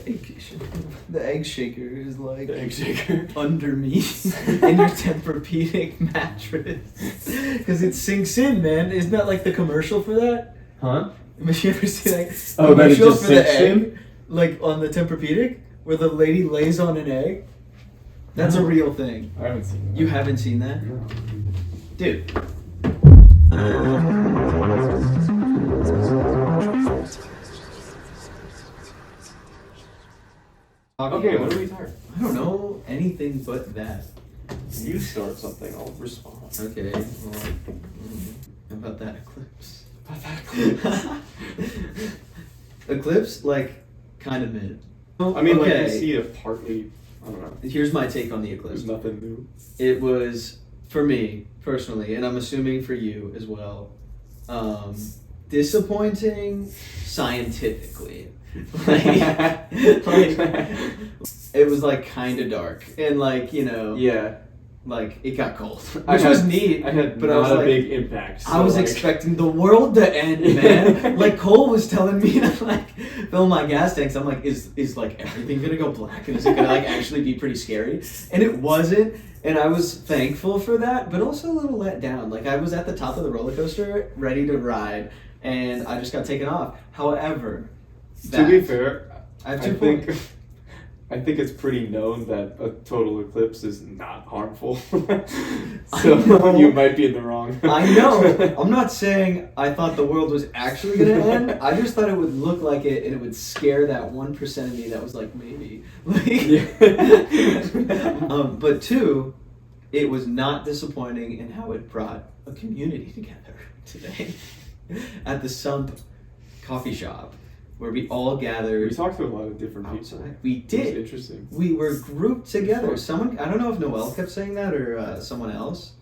The egg shaker is like The egg shaker. under me in your Tempur-Pedic mattress because it sinks in, man. Isn't that like the commercial for that? Huh? Have you ever seen like Oh, that it commercial just for the sinks egg, in? like on the Tempur-Pedic, where the lady lays on an egg? That's a real thing. I haven't seen that. You haven't seen that, No. dude? Okay, what are we talking? I don't know anything but that. You start something, I'll respond. Okay. Well, how about that eclipse? About that Eclipse, like, kind of mid. I mean, okay. like, you see it partly, I don't know. Here's my take on the eclipse. There's nothing new. It was, for me, personally, and I'm assuming for you as well, disappointing scientifically. like, it was, like, kind of dark. And, like, you know... Yeah. Like, it got cold. Which was neat. I had but not I was a like, big impact. So I was like... expecting the world to end, man. Like, Cole was telling me to, like, fill my gas tanks. I'm like, is like, everything gonna go black? And is it gonna, like, actually be pretty scary? And it wasn't. And I was thankful for that, but also a little let down. Like, I was at the top of the roller coaster, ready to ride, and I just got taken off. However... To be fair, I have 2 points. I think it's pretty known that a total eclipse is not harmful. So you might be in the wrong. I know. I'm not saying I thought the world was actually going to end. I just thought it would look like it and it would scare that 1% of me that was like, maybe. But 2, it was not disappointing in how it brought a community together today at the Sump coffee shop. Where we all gathered. We talked to a lot of different outside. people. We did. It was interesting. We were grouped together. Sure. Someone, I don't know if Noelle kept saying that or someone else,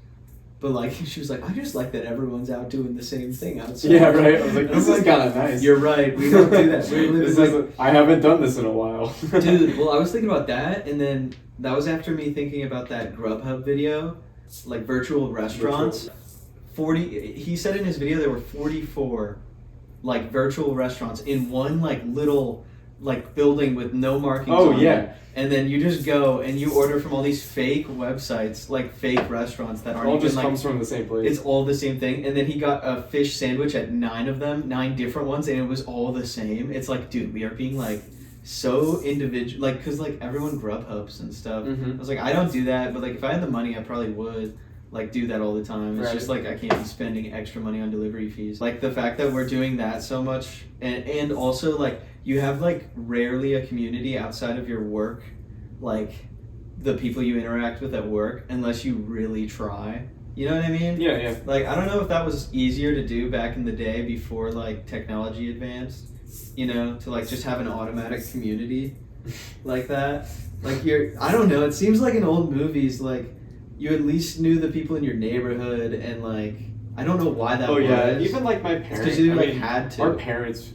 but like she was like, I just like that everyone's out doing the same thing outside. Yeah, right. I was like, this is kind of nice. You're right. We don't do that. I haven't done this in a while. Dude, well, I was thinking about that, and then that was after me thinking about that Grubhub video, like virtual restaurants. 40. He said in his video there were 44. Like virtual restaurants in one like little like building with no markings on it. And then you just go and you order from all these fake websites, like fake restaurants that aren't all even just like, comes from the same place. It's all the same thing. And then he got a fish sandwich at 9 of them, 9 different ones, and it was all the same. It's like, dude, we are being like so individual, like because like everyone Grubhubs and stuff. Mm-hmm. I was like, I don't do that, but like if I had the money, I probably would. Like do that all the time. It's right. just like I can't be spending extra money on delivery fees. Like the fact that we're doing that so much, and also like you have like rarely a community outside of your work, like the people you interact with at work, unless you really try. You know what I mean? Yeah, yeah. Like I don't know if that was easier to do back in the day before like technology advanced. You know, to like just have an automatic community like that. Like I don't know. It seems like in old movies like. You at least knew the people in your neighborhood, and like I don't know why that was. Oh yeah, even like my parents. Because you like had to. Our parents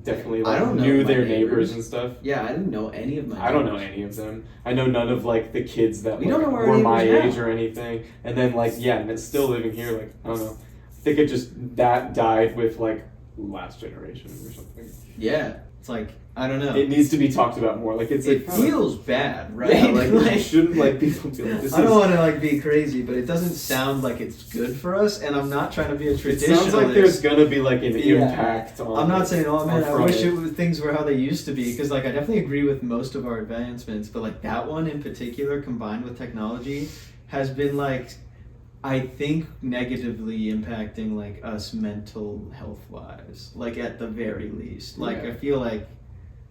definitely like I don't know knew my their neighbors and stuff. Yeah, I didn't know any of my. I don't know any of them. I know none of like the kids that don't know where were my age now. or anything. And then like and it's still living here. Like I don't know. I think it just that died with like last generation or something. Yeah, it's like. I don't know. It needs to be talked about more. Like it feels bad, right? Yeah, like shouldn't like people be like this. I don't want to like be crazy, but it doesn't sound like it's good for us. And I'm not trying to be a traditionalist. It sounds like there's gonna be like an impact on. I'm not saying, oh man, I wish things were how they used to be, because like I definitely agree with most of our advancements, but like that one in particular, combined with technology, has been like. I think negatively impacting like us mental health wise, like at the very least. Like I feel like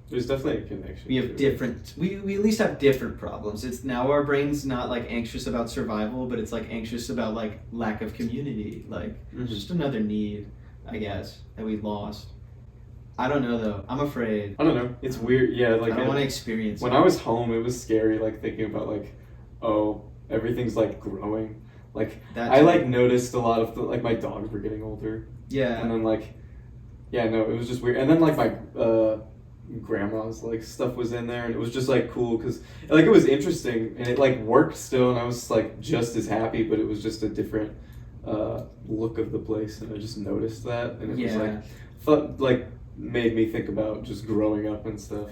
there's definitely a connection. We have different. We at least have different problems. It's now our brain's not like anxious about survival, but it's like anxious about like lack of community. Like just another need, I guess, that we lost. I don't know though. I'm afraid. I don't know. It's weird. Yeah, like I don't want to experience. When I was home, it was scary. Like thinking about like, oh, everything's like growing. Like I like noticed a lot of like my dogs were getting older. Yeah. And then like, yeah, no, it was just weird. And then like my grandma's like stuff was in there, and it was just like cool because like it was interesting and it like worked still, and I was like just as happy, but it was just a different look of the place, and I just noticed that, and it was like fun, like made me think about just growing up and stuff.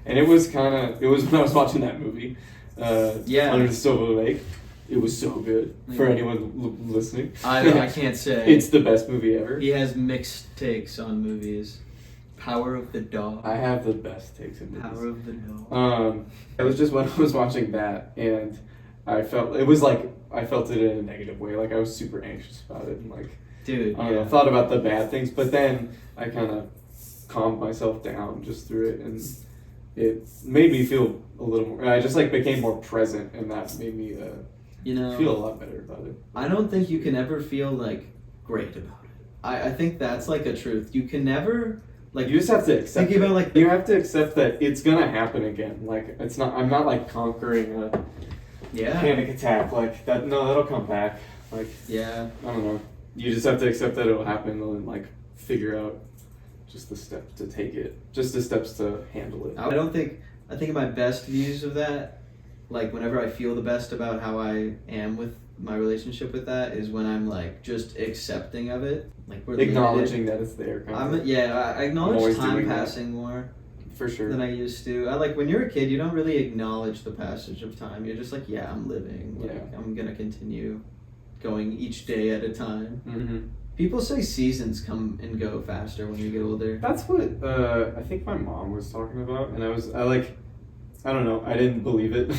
And it was when I was watching that movie, Under the Silver Lake. It was so good for anyone listening. I can't say. It's the best movie ever. He has mixed takes on movies. Power of the Dog. I have the best takes in movies. Power of the Dog. It was just when I was watching that, and I felt it in a negative way. Like I was super anxious about it, and like, dude, I don't know, thought about the bad things, but then I kind of calmed myself down just through it, and it made me feel a little more. I just like became more present, and that made me feel a lot better about it. I don't think you can ever feel like great about it. I think that's like a truth. You can never like. You just have to accept. Think about like you have to accept that it's gonna happen again. Like it's not. I'm not like conquering a panic attack like that. No, that'll come back. Like I don't know. You just have to accept that it'll happen and like figure out just the steps to take it. Just the steps to handle it. I think my best views of that, like whenever I feel the best about how I am with my relationship with that, is when I'm like just accepting of it, like we're acknowledging that it's there. I acknowledge time passing more. For sure. Than I used to. I like when you're a kid, you don't really acknowledge the passage of time. You're just like, yeah, I'm living. Like I'm gonna continue going each day at a time. Mm-hmm. People say seasons come and go faster when you get older. That's what I think my mom was talking about, and I don't know. I didn't believe it.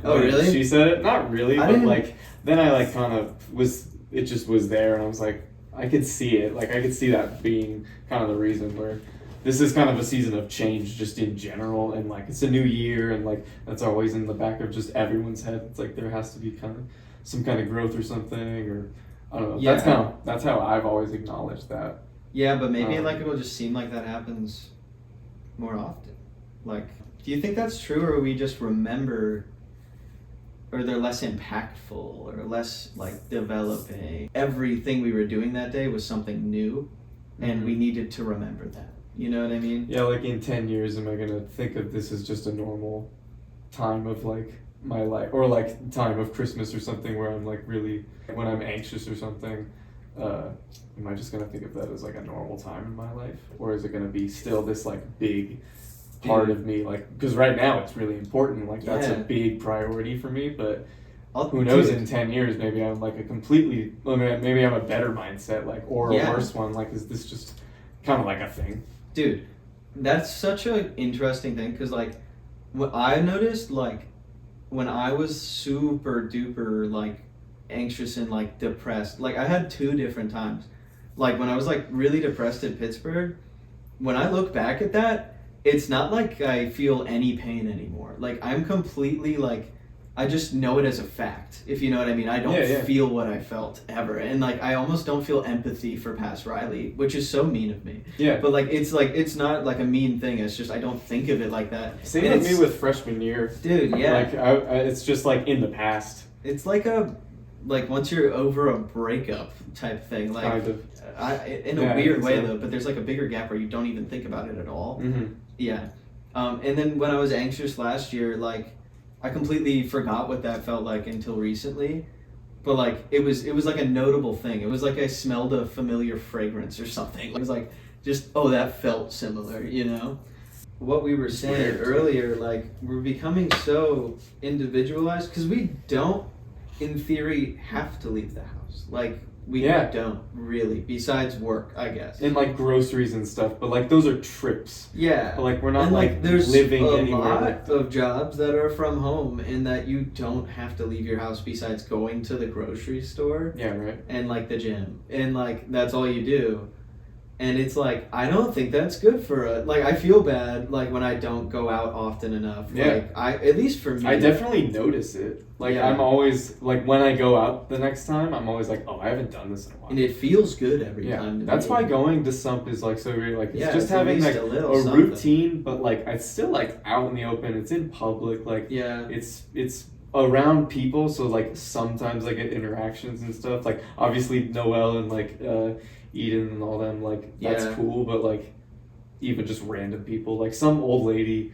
Oh, really? She said it. Not really, but like then I like kind of was. It just was there, and I was like, I could see it. Like I could see that being kind of the reason where this is kind of a season of change, just in general, and like it's a new year, and like that's always in the back of just everyone's head. It's like there has to be kind of some kind of growth or something, or I don't know. Yeah. That's how I've always acknowledged that. Yeah, but maybe like it'll just seem like that happens more often. Like, do you think that's true, or we just remember, or they're less impactful, or less like developing? Everything we were doing that day was something new, and we needed to remember that. You know what I mean? Yeah, like in 10 years, am I gonna think of this as just a normal time of like my life, or like time of Christmas or something where I'm like really, when I'm anxious or something, am I just gonna think of that as like a normal time in my life, or is it gonna be still this like big part of me? Like, because right now it's really important, like that's a big priority for me, but who knows, in 10 years maybe I'm like maybe I'm a better mindset, like, or a worse one. Like, is this just kind of like a thing? Dude, that's such an interesting thing, because like what I noticed, like when I was super duper like anxious and like depressed, like I had 2 different times. Like when I was like really depressed in Pittsburgh, when I look back at that, it's not like I feel any pain anymore. Like I'm completely like, I just know it as a fact, if you know what I mean. I don't feel what I felt ever. And like I almost don't feel empathy for Pass Riley, which is so mean of me. Yeah. But like it's not like a mean thing. It's just I don't think of it like that. Same with me with freshman year. Dude, yeah. Like it's just like in the past. It's like once you're over a breakup type thing. Like kind of. In a weird way though, but there's like a bigger gap where you don't even think about it at all. Mm-hmm. Yeah. And then when I was anxious last year, like I completely forgot what that felt like until recently, but like it was like a notable thing. It was like I smelled a familiar fragrance or something. It was like just that felt similar, you know. What we were saying earlier, like we're becoming so individualized because we don't, in theory, have to leave the house. Like we don't really, besides work, I guess. And like groceries and stuff, but like those are trips. Yeah. But like we're not and, like there's living a anywhere. Lot of jobs that are from home and that you don't have to leave your house besides going to the grocery store. Yeah, right. And like the gym. And like that's all you do. And it's like, I don't think that's good for like I feel bad like when I don't go out often enough. Yeah. Like at least for me. I definitely notice it. Like I'm always like when I go out the next time, I'm always like, oh, I haven't done this in a while. And it feels good every time. That's why going to Sump is like so great. Like it's just having like a routine, but like it's still like out in the open. It's in public. Like it's around people. So like sometimes I get interactions and stuff. Like obviously Noelle and like Eden and all them, like that's cool, but like even just random people, like some old lady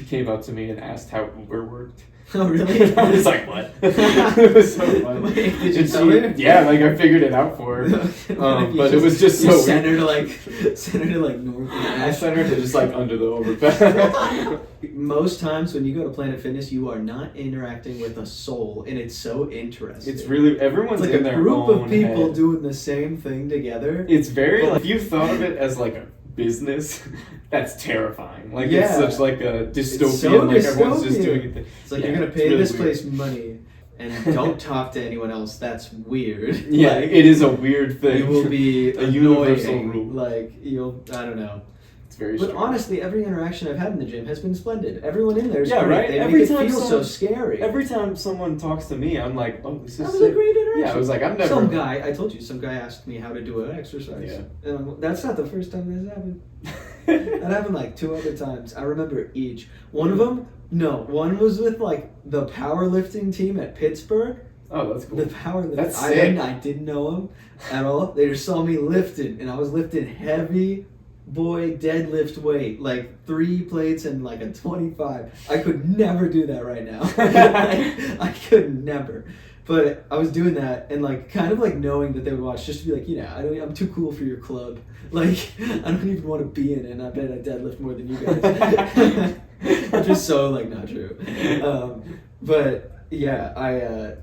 came up to me and asked how Uber worked. Oh, really? I was like, what? It was so funny. Wait, did you And tell her? Yeah, like I figured it out for her. But it was just you so sent her weird. to like North I Nash. sent her to just like under the overpass. Most times when you go to Planet Fitness, you are not interacting with a soul, and it's so interesting. It's really, everyone's it's like in a their group own of people head. doing the same thing together. It's very, But, like, if you thought of it as like a business, that's terrifying. Like Yeah. it's such like a dystopian, so like everyone's just dystopian. doing it. It's like Yeah, you're gonna it's pay really this weird. place money and don't talk to anyone else. That's weird. Yeah, Like, it is a weird thing. you will be A universal annoying. rule. Like you'll, I don't know. It's very But strange. honestly, every interaction I've had in the gym has been splendid. Everyone in there is Yeah, great. right? They Every make it time feel so someone- scary. Every time someone talks to me, I'm like, oh, this is That was a sick. great interaction. Yeah, I was like, I've never. Some guy, I told you, some guy asked me how to do an exercise. Yeah. And that's not the first time this happened. That happened like 2 other times. I remember each. One of them, one was with like the powerlifting team at Pittsburgh. Oh, that's cool. The powerlifting. That's I sick. didn't know him at all. They just saw me lifting, and I was lifting heavy boy deadlift weight, like 3 plates and like a 25. I could never do that right now. I could never. But I was doing that and like kind of like knowing that they would watch, just to be like, I'm too cool for your club. Like I don't even want to be in it, and I bet I deadlift more than you guys. Which is so like not true. But yeah,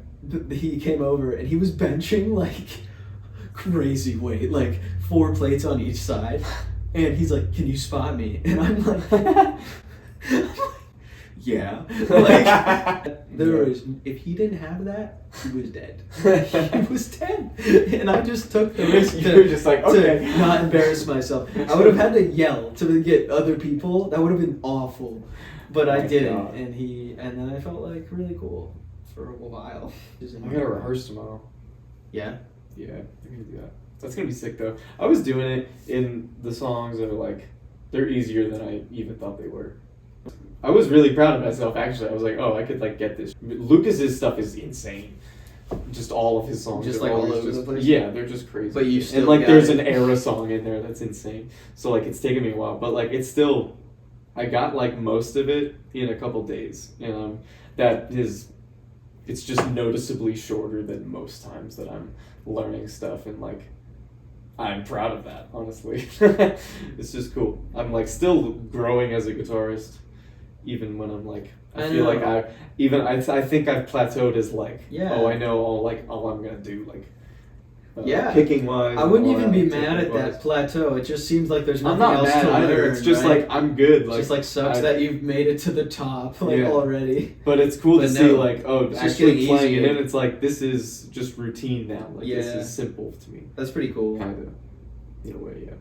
he came over and he was benching like crazy weight, like 4 plates on each side. And he's like, "Can you spot me?" And I'm like, "Yeah." Like, if he didn't have that, he was dead. He was dead. And I just took the risk You were just like, okay. to not embarrass myself. I would have had to yell to get other people. That would have been awful. But I My didn't. God. And then I felt like really cool for a while. I gotta rehearse tomorrow. Yeah? Yeah, I'm gonna do that. That's gonna be sick though. I was doing it in the songs that are like, they're easier than I even thought they were. I was really proud of myself actually. I was like, oh, I could like get this. Lucas's stuff is insane. Just all of his songs. Just, are like, all always over the place? Yeah, they're just crazy. But you still and like got there's it. an era song in there that's insane. So like it's taken me a while, but like it's still, I got like most of it in a couple days. That is, it's just noticeably shorter than most times that I'm learning stuff, and like I'm proud of that, honestly. It's just cool. I'm like still growing as a guitarist, even when I'm like, I feel like I think I've plateaued as like, Yeah. oh, I know all I'm gonna do, like, Yeah. picking wise. I wouldn't and all even be that, mad at technique-wise. that plateau. It just seems like there's I'm nothing not else mad to either. learn. It's just right? like I'm good. It Like, just like sucks that you've made it to the top like Yeah. already. But it's cool to But see no, like, oh, it's just actually getting playing it easier. in. It's like this is just routine now. Like this Yeah. is simple to me, That's pretty cool. kind of, in a way. Yeah.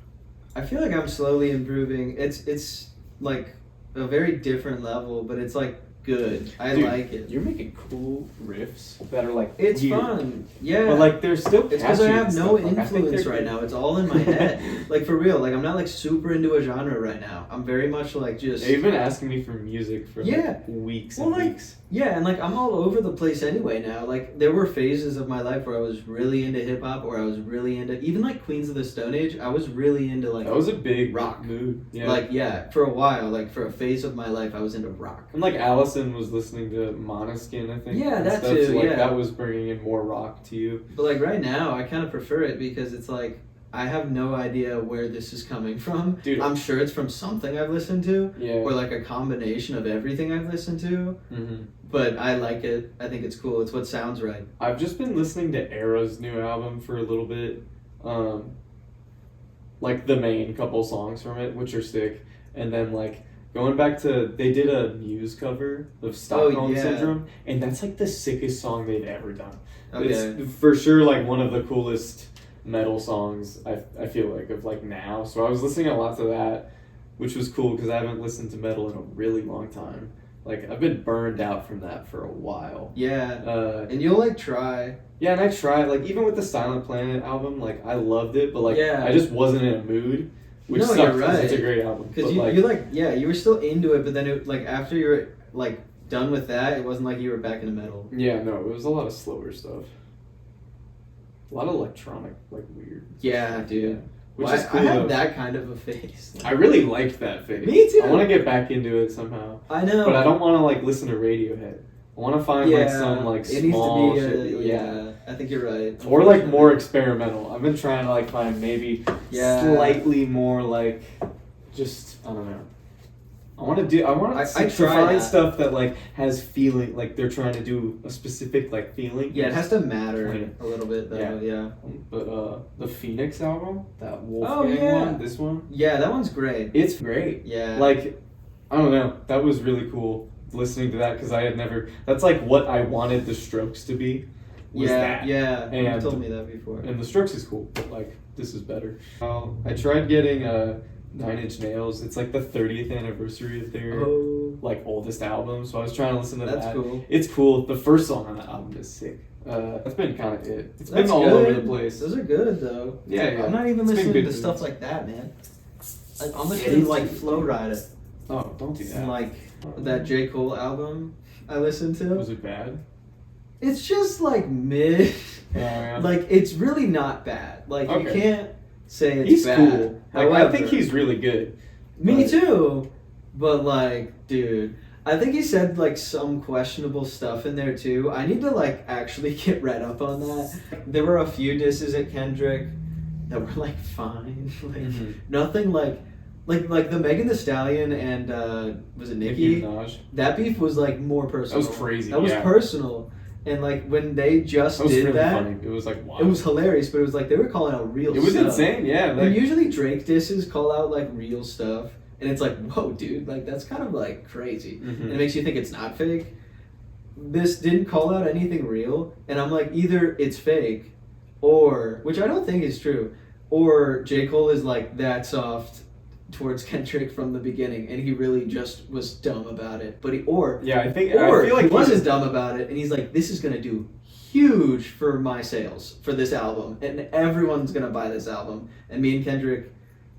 I feel like I'm slowly improving. It's like a very different level, but it's like good. I Dude, like it. You're making cool riffs that are like It's weird. fun. Yeah. But like they're still It's because I catchy have and no stuff. Like, I think influence they're right good. now. It's all in my head. Like for real. Like I'm not like super into a genre right now. I'm very much like just Yeah, you've been asking me for music for Yeah. like weeks Well, and like, weeks. yeah, and like I'm all over the place anyway now. Like there were phases of my life where I was really into hip hop, or I was really into even like Queens of the Stone Age. I was really into like That was a big rock. mood. Yeah. Like yeah, for a while, like for a phase of my life, I was into rock. and like Allison was listening to Måneskin, I think. Yeah, and that stuff, too, So like yeah. that was bringing in more rock to you. But like right now, I kind of prefer it because it's like I have no idea where this is coming from. Dude. I'm sure it's from something I've listened to, Yeah. or like a combination of everything I've listened to. Mm-hmm. But I like it. I think it's cool. It's what sounds right. I've just been listening to Era's new album for a little bit. Like the main couple songs from it, which are sick. And then like going back to, they did a Muse cover of Stockholm yeah. Syndrome, and that's like the sickest song they've ever done. Okay. It's for sure like one of the coolest metal songs I feel like of like now. So I was listening a lot to that, which was cool because I haven't listened to metal in a really long time. Like I've been burned out from that for a while. Yeah. And you'll like try. Yeah, and I tried, like, even with the Silent Planet album, like, I loved it, but, like, Yeah. I just wasn't in a mood, which No, sucks you're because it's a right. great album. Because But, you like, yeah, you were still into it, but then it, like, after you were, like, done with that, it wasn't like you were back into metal. yeah, no, it was a lot of slower stuff. A lot of electronic, like, weird. Yeah, dude. which Well, is cool. I had though. that kind of a face. I really liked that phase. Me too. I want to get back into it somehow. I know. But I don't want to like listen to Radiohead. I want to find like some like it needs small to be shit. yeah, I think you're right. Or like more experimental. I've been trying to like find maybe Yeah. slightly more like just I don't know. I want to try find that. stuff that like has feeling, like they're trying to do a specific like feeling. Yeah, it has to matter Plain. a little bit though. Yeah. But the Phoenix album, that Wolfgang Oh, yeah. one, this one, Yeah, that one's great. it's great. Yeah. Like, I don't know, that was really cool listening to that because I had never. That's like what I wanted the Strokes to be. Was that. Yeah. You And- told me that before. And the Strokes is cool, but like this is better. I tried getting 9 Inch Nails. It's like the 30th anniversary of their like oldest album, so I was trying to listen to That's that. cool. It's cool. The first song on the album is sick. That's been kind of it. It's That's been all good. over the place. Those are good though. Yeah. I'm not even It's been listening good to tunes. stuff like that, man. I'm Yeah, listening to like it's- Flow Rida Oh, don't do that. and like that J. Cole album I listened to. Was it bad? It's just like mid. Yeah. Like it's really not bad. Like you Okay. can't say it's He's bad. cool. Like, I think However- he's really good. Me but- too. But like, dude, I think he said like some questionable stuff in there too. I need to like actually get read up on that. There were a few disses at Kendrick that were like fine. Like Mhm. nothing like the Megan Thee Stallion and was it Nicki? Minaj. That beef was like more personal. That was crazy, That was yeah. personal. And like when they just That was did really that, funny. It was like wow. it was hilarious, but it was like they were calling out real It was stuff. insane. Yeah. And Like, usually Drake disses call out like real stuff, and it's like, whoa, dude, like that's kind of like crazy. Mhm. And it makes you think it's not fake. This didn't call out anything real, and I'm like, either it's fake, or which I don't think is true, or J. Cole is like that soft towards Kendrick from the beginning, and he really just was dumb about it. But yeah, I think. or I feel like he wasn't he's- dumb about it, and he's like, this is gonna do huge for my sales for this album, and everyone's gonna buy this album. And me and Kendrick,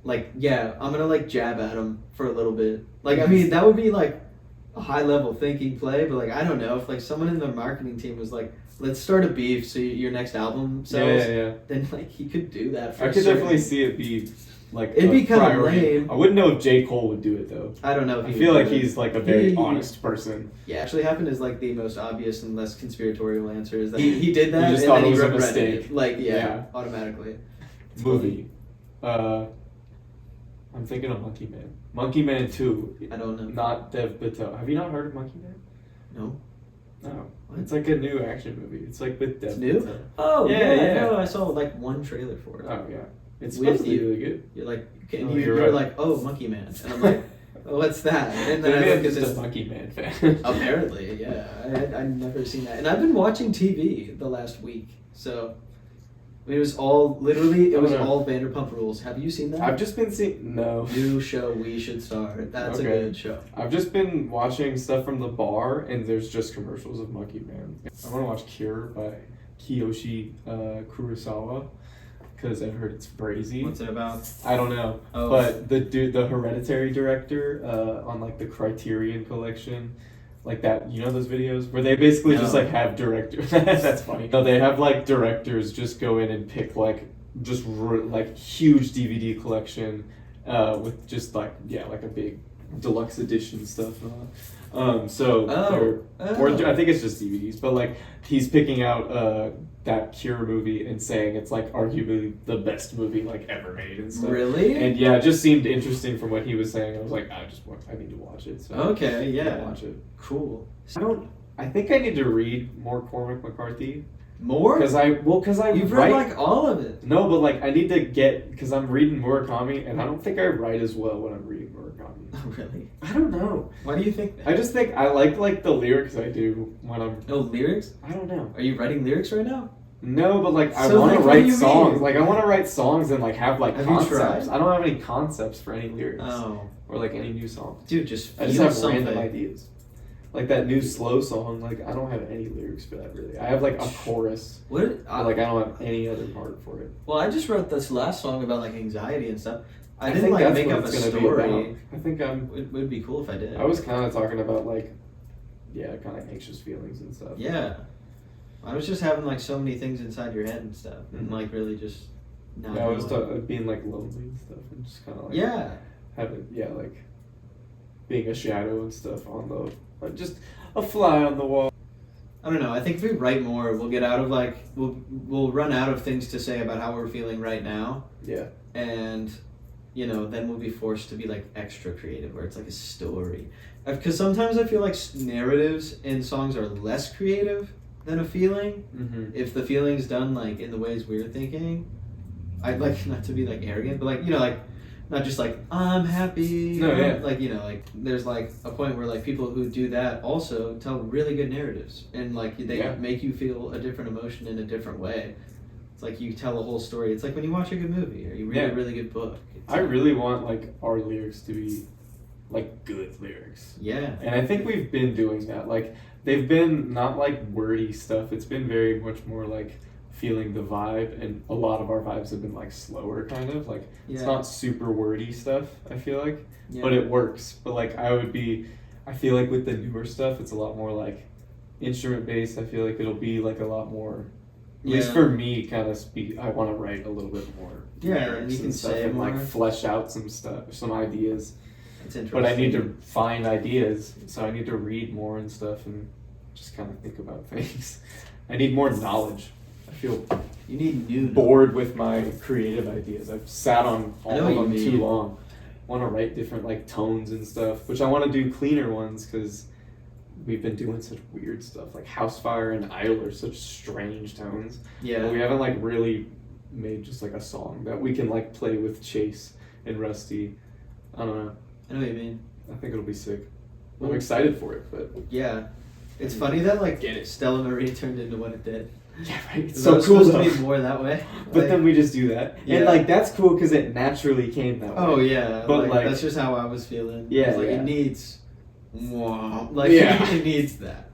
like, yeah, I'm gonna like jab at him for a little bit. Like, I mean, that would be like a high level thinking play, but like, I don't know if like someone in the marketing team was like, let's start a beef so your next album sells. Yeah. Then like he could do that. For I a could certain- definitely see it be like It'd a be kinda priority. lame. I wouldn't know if J. Cole would do it though. I don't know. If I he feel would like do it. he's like a very He- honest person. Yeah, actually happened is like the most obvious and less conspiratorial answer is that he did that He just and thought then it he was a regretted mistake. it. Like, Yeah. automatically. It's Movie. I'm thinking of Monkey Man. Monkey Man 2. funny. I don't know. Not Dev Patel. Have you not heard of Monkey Man? No. No. What? It's like a new action movie. It's like with Dev It's new? Patel. Oh, Yeah, yeah. yeah. No, I saw like one trailer for it. Oh yeah. It's With supposed to be you. really good. You're like, Oh, you you're were right. like, oh, Monkey Man. And I'm like, oh, what's that? And then I Maybe look I'm at just this. a Monkey Man fan. Apparently, yeah. I've never seen that. And I've been watching TV the last week. So, it was all, literally, it was Oh, no. all Vanderpump Rules. Have you seen that? I've just been seeing New show we should start. That's Okay. a good show. I've just been watching stuff from the bar, and there's just commercials of Monkey Man. I want to watch Cure by Kiyoshi Kurosawa because I've heard it's crazy. What's it about? I don't know, Oh. but the Hereditary director on like the Criterion Collection, like that, you know those videos where they basically just No. like have directors. That's funny. No, they have like directors just go in and pick like just like huge DVD collection with just like like a big deluxe edition stuff. So or I think it's just DVDs, but like he's picking out that Cure movie and saying it's like arguably the best movie like ever made and stuff. Really? And yeah, it just seemed interesting from what he was saying. I was like, I need to watch it. So Okay, I'm yeah. gonna watch it. Cool. I think I need to read more Cormac McCarthy More? because I You've write, read like all of it. no, but like I need to get because I'm reading Murakami and I don't think I write as well when I'm reading Murakami. Oh, really? I don't know. Why do you think that? I just think I like the lyrics I do when I'm. No lyrics? I don't know. Are you writing lyrics right now? No, but like I So, want like, to what do write you songs. mean? Like I want to write songs and like have like Have you concepts. tried? I don't have any concepts for any lyrics Oh. or like any new songs. Dude, just I just feel have something. random ideas. Like that new slow song. Like I don't have any lyrics for that really. I have like a chorus. What? But like I don't have any other part for it. Well, I just wrote this last song about like anxiety and stuff. I didn't think like that's make what up a it's gonna be story. about. I think It would be cool if I did. I was kind of talking about like, kind of anxious feelings and stuff. Yeah. I was just having like so many things inside your head and stuff, and Mhm. like really just not Yeah, I was knowing. being like lonely and stuff, and just kind of like Yeah. having like being a shadow and stuff on the like just a fly on the wall. I don't know. I think if we write more, we'll get out of like we'll run out of things to say about how we're feeling right now, Yeah. and then we'll be forced to be like extra creative, where it's like a story. Because sometimes I feel like narratives in songs are less creative than a feeling. Mm-hmm. If the feeling's done like in the ways we're thinking, I'd like not to be like arrogant, but like not just like I'm happy. No, yeah. Like like there's like a point where like people who do that also tell really good narratives, and like they make you feel a different emotion in a different way. It's like you tell a whole story. It's like when you watch a good movie or you read a really good book. I really want like our lyrics to be like good lyrics. Yeah. And I think we've been doing that. Like they've been not like wordy stuff. It's been very much more like feeling the vibe, and a lot of our vibes have been like slower kind of. Like it's not super wordy stuff, I feel like. Yeah. But it works. But like I feel like with the newer stuff it's a lot more like instrument based. I feel like it'll be like a lot more at least for me, kind of I want to write a little bit more. Yeah, and you can say and more. like flesh out some stuff, some ideas. It's interesting. But I need to find ideas, so I need to read more and stuff, and just kind of think about things. I need more knowledge. I feel you need new bored with my creative ideas. I've sat on all of them too long. I want to write different like tones and stuff, which I want to do cleaner ones because we've been doing such weird stuff. Like Housefire and Idle are such strange tones. Yeah. And we haven't like really made just like a song that we can like play with Chase and Rusty. I don't know. I know what you mean. I think it'll be sick. I'm excited for it, but yeah. It's funny that like Stella Marie turned into what it did. Yeah, right. It's so cool to be more that way. But then we just do that. Yeah. And like that's cool because it naturally came that way. Oh yeah. But like that's just how I was feeling. Yeah. Like it needs it needs that.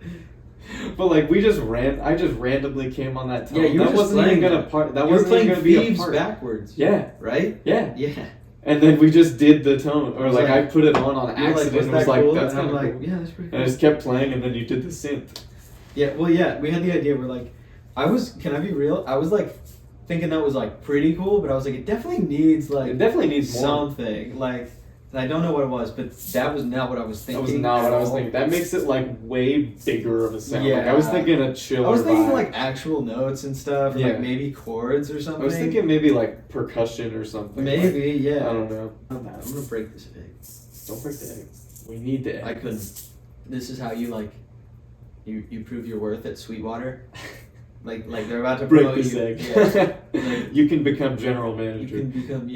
But like I just randomly came on that tone. Yeah, that wasn't even gonna be a part. Backwards. Yeah. Right? Yeah. Yeah. And then we just did the tone, or like I put it on accident. Like, and was like, cool? that's kind of like, cool. yeah, that's pretty cool. And I just kept playing, and then you did the synth. Yeah, well, yeah, we had the idea where like, can I be real? I was like thinking that was like pretty cool, but I was like, it definitely needs more. Something like. And I don't know what it was, but that was not what I was thinking. That was not what I was thinking. That makes it like way bigger of a sound. Yeah. Like, I was thinking a chiller. I was thinking vibe. like actual notes and stuff, like maybe chords or something. I was thinking maybe like percussion or something. Maybe, like, yeah. I don't know. I'm gonna break this egg. Don't break the egg. We need the egg. I couldn't. This is how you like, you prove your worth at Sweetwater. Like they're about to break this you. egg. Yeah. Like, you can become general manager. You can become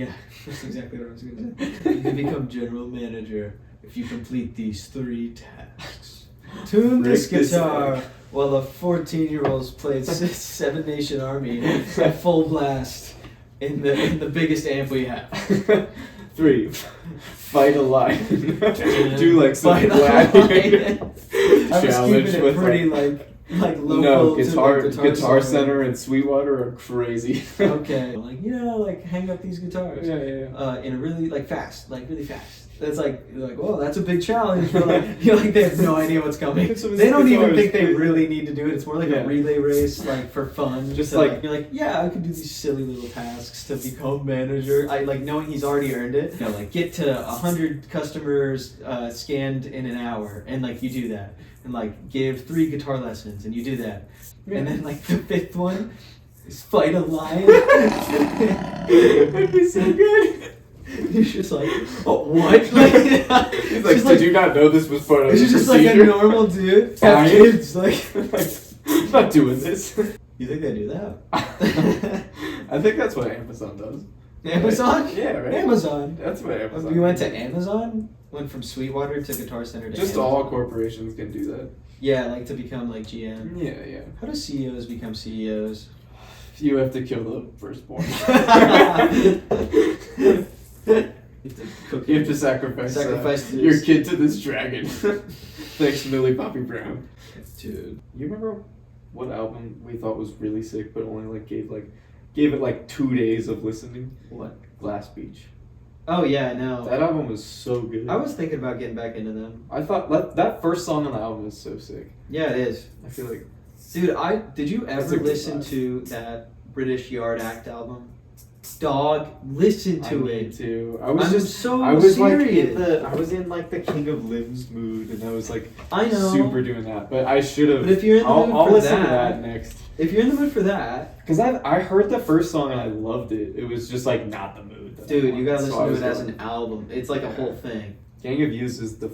that's exactly what I was gonna say. You can become general manager if you complete these 3 tasks. Tune this guitar while the 14-year-olds played Seven Nation Army at full blast in the biggest amp we have. 3. Fight a lion. Do like some Fight gladiator I was challenge keeping it with pretty like local. No, to Guitar Center and Sweetwater are crazy. Okay. Like hang up these guitars. Yeah. In a really fast, really fast. That's like whoa, that's a big challenge. But they have no idea what's coming. They don't even think they really need to do it. It's more like a relay race, like for fun. Just like you're like, yeah, I could do these silly little tasks to become manager. I like knowing he's already earned it. Like get to 100 customers scanned in an hour, and like you do that, and like give 3 guitar lessons, and you do that, and then like the 5th one is fight a lion. That'd be so good. He's just like, oh, what? He's like, did you not know this was part of the He's just procedure? like a normal dude. Have kids, I'm not doing this. You think they do that? I think that's what Amazon does. Amazon? Right? Yeah, right. Amazon. That's what Amazon. We went to Amazon. Went from Sweetwater to Guitar Center to Just Amazon. all corporations can do that. Yeah, like to become like GM. Yeah. How do CEOs become CEOs? You have to kill the firstborn. You have to sacrifice your kid to this dragon. Thanks, Millie Bobby Brown. Dude, you remember what album we thought was really sick, but only like gave it like 2 days of listening? What? Glass Beach. Oh yeah, no. That album was so good. I was thinking about getting back into them. I thought that first song on the album is so sick. Yeah, it is. I feel like, dude, did you ever listen to that British Yard Act album? Dog, listen I to need it. to. I'm so I was serious. I was in like the King of Limbs mood, and I was like I know. super doing that. But I should have. But if you're in the mood I'll for listen to that- that next. If you're in the mood for that, Because I heard the first song and I loved it. It was just like not the mood. That I dude, you wanted. gotta So listen I to was it as going- an album. It's like a whole thing. Gang of Youths is the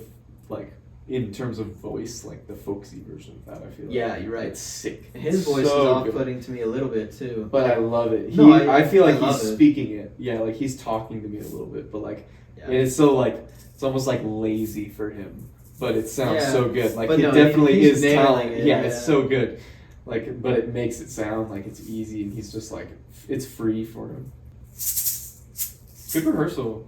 like in terms of voice, like the folksy version of that. I feel. Like. Yeah, you're right. It's sick. His It's voice is so off-putting to me a little bit too. But I love it. No, I feel like I love he's it. speaking it. Yeah, like he's talking to me a little bit, but like Yeah. and it's so like it's almost like lazy for him, but it sounds Yeah. so good. Like But it no, definitely he's is nailing talent. it, Yeah, yeah. it's so good. Like, but it makes it sound like it's easy, and he's just like it's free for him. Good rehearsal,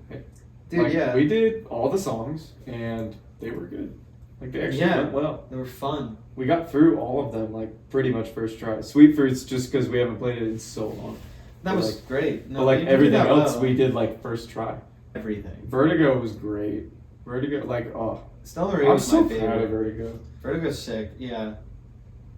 Dude, Like, yeah. We did all the songs, and they were good. Like they actually Yeah. went well. They were fun. We got through all of them like pretty much first try. Sweet Fruits just because we haven't played it in so long. That But, was like, great. No, but like you did everything that else, well. we did like first try. Everything. Vertigo was great. Vertigo, like Stellar Ray I'm was so my proud favorite. of Vertigo, Vertigo's sick. Yeah.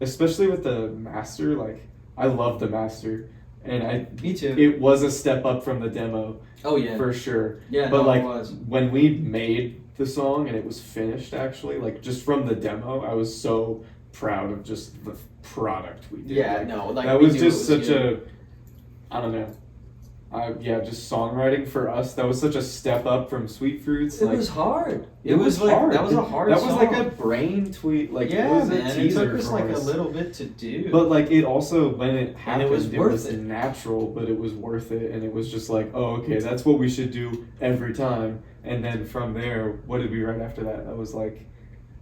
especially with the master. Like I love the master, and Me too. it was a step up from the demo Oh yeah. for sure. Yeah. But no, like it was. when we made the song and it was finished, actually, like just from the demo, I was so proud of just the product we did. Yeah. Like, No. Like that we was knew just it was such good. I don't know. Just songwriting for us. That was such a step up from Sweet Fruits. It like, was hard. it was like hard. that was a hard. That was like song. a brain tweet. Like yeah, it was man. a It teaser took us for like a us. little bit to do. But like it also when it happened, it was worth was it. natural, but it was worth it, and it was just like, oh, okay, that's what we should do every time. And then from there, what did we write after that? That was like,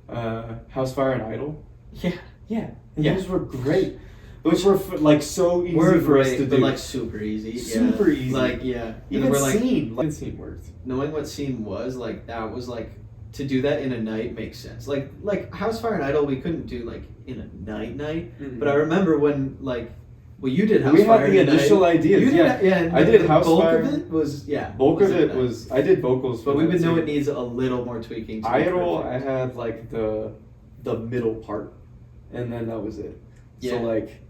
House Fire and Idol. yeah. Yeah, and Yeah. those were great. Those were like so easy We're for us great, to but do. like super easy. Super yeah. easy. Like yeah. Even and we're like scene worked. knowing what scene was like that was like to do that in a night makes sense. Like House Fire and Idol we couldn't do like in a night. Mhm. But I remember when like well you did House We had Fire the in a initial night. ideas, You did, yeah. and I did the House bulk Fire. of it was Bulk of in it a night. was I did vocals, for But we that would know too. it needs a little more tweaking. To be Idol, I perfect. had like the middle part, and then that was it. Yeah. So like,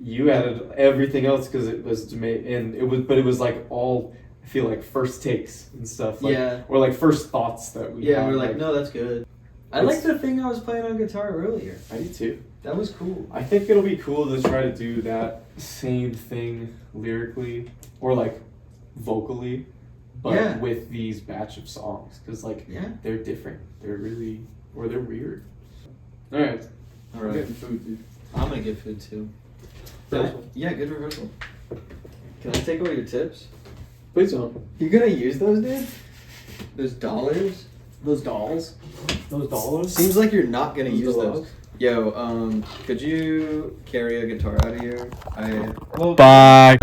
you added everything else because it was to make, and it was like all I feel like first takes and stuff. Like, Yeah. Or like first thoughts that we. Yeah, had, we're like, no, that's good. I It's- like the thing I was playing on guitar earlier. I do too. That was cool. I think it'll be cool to try to do that same thing lyrically or like vocally, but Yeah. with these batch of songs because like Yeah. they're different. They're really or they're weird. All right. All I'm right. getting food, dude. I'm gonna get food too. Rehearsal. Yeah, good rehearsal. Can I take away your tips? Please don't. You gonna use those, dude? Those dollars? Those dolls. Those dollars. Seems like you're not gonna Those use dollars. those. Yo, could you carry a guitar out of here? Bye.